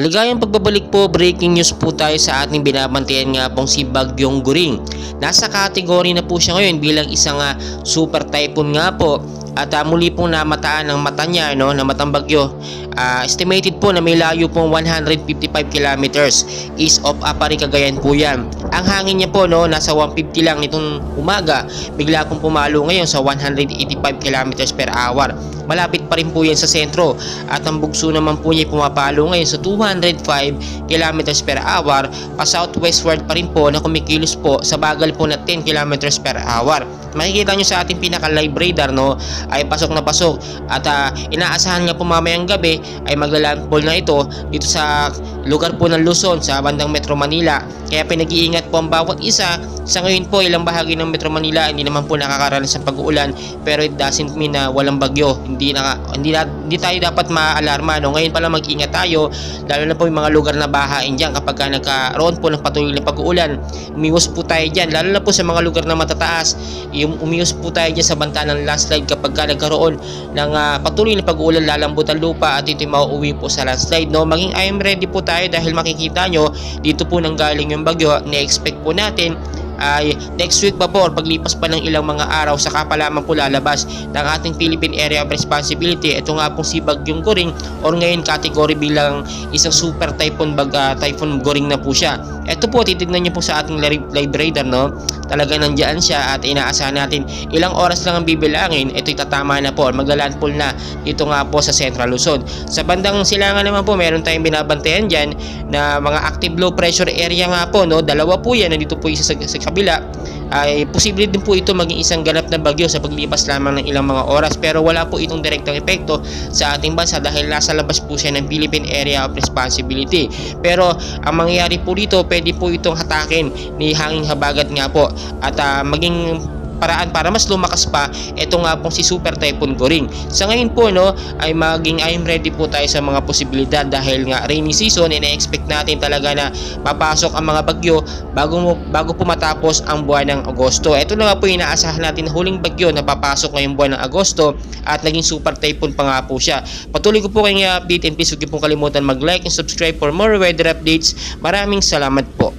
Maligayang pagbabalik po, breaking news po tayo sa ating binabantayan nga pong si Bagyong Goring. Nasa kategory na po siya ngayon bilang isang super typhoon nga po. At muli pong namataan ng mata niya, no, na matang bagyo. Estimated po na may layo pong 155 kilometers east of Apari, Cagayan po yan. Ang hangin niya po, no, nasa 150 lang nitong umaga. Bigla pong pumalo ngayon sa 185 kilometers per hour. Malapit pa rin po yan sa sentro. At ang bugso naman po niya pumapalo ngayon sa 205 kilometers per hour. Pa southwestward pa rin po na kumikilos po sa bagal po na 10 kilometers per hour. Makikita nyo sa ating pinaka live radar, no, ay pasok na pasok. At inaasahan nga po mamayang gabi ay maglalandfall na ito dito sa lugar po ng Luzon sa bandang Metro Manila. Kaya pinag-iingat po ang bawat isa. Sa ngayon po, ilang bahagi ng Metro Manila hindi naman po nakakaranas ng pag-uulan, pero it doesn't mean na walang bagyo. Hindi tayo dapat maalarma, no? Ngayon pala mag-ingat tayo, lalo na po yung mga lugar na bahain dyan kapag nagkaroon po ng patuloy na pag-uulan. Umiwas po tayo dyan, lalo na po sa mga lugar na matataas. Umiwas po tayo dyan sa banta ng landslide kapag nagkaroon ng patuloy na pag-uulan, lalambot ang lupa at ito'y mauuwi po sa landslide, no? Maging I am ready po tayo dahil makikita nyo dito po nang galing yung bagyo. Na-expect po natin ay next week pa po or paglipas pa ng ilang mga araw saka pa lamang po lalabas ng ating Philippine Area of Responsibility. Ito nga pong si Bagyong Goring or ngayon category bilang isang super typhoon typhoon Goring na po siya. Ito po, titignan nyo po sa ating live radar, no? Talaga nandiyan siya at inaasahan natin ilang oras lang ang bibilangin. Ito'y tatama na po or maglalandfall na dito nga po sa Central Luzon. Sa bandang Silangan naman po, meron tayong binabantayan dyan na mga active low pressure area nga po, no? Dalawa po yan, nandito po isa sa kabila. Ay posible din po ito maging isang ganap na bagyo sa paglipas lamang ng ilang mga oras, pero wala po itong direktang epekto sa ating bansa dahil nasa labas po siya ng Philippine Area of Responsibility. Pero ang mangyayari po dito, pwede po itong hatakin ni hanging habagat nga po at maging paraan para mas lumakas pa ito nga pong si Super Typhoon Goring. Sa ngayon po, no, ay maging I'm ready po tayo sa mga posibilidad dahil nga rainy season, ina-expect natin talaga na papasok ang mga bagyo bago po matapos ang buwan ng Agosto. Ito na nga po inaasahan natin na huling bagyo na papasok ngayong buwan ng Agosto at naging Super Typhoon pa nga po siya. Patuloy ko po kayong i-update and please huwag niyo pong kalimutan mag-like and subscribe for more weather updates. Maraming salamat po.